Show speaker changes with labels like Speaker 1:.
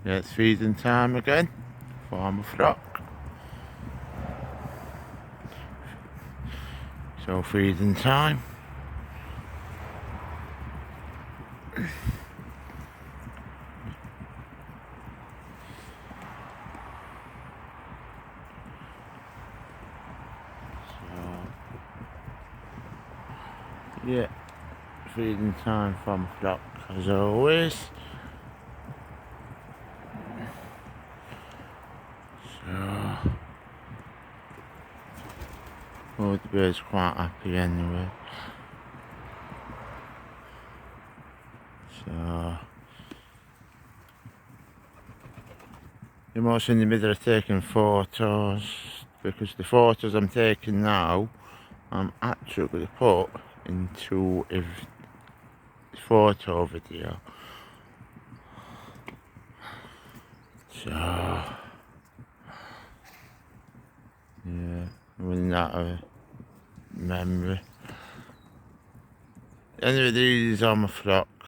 Speaker 1: Yeah, it's feeding time again for my flock. So feeding time. Yeah, feeding time for my flock as always. So, oh, the bird's quite happy anyway. So, I'm also in the middle of taking photos, because the photos I'm taking now, I'm actually going to put into a photo video. So, yeah, running out of memory. Anyway, these are my flock.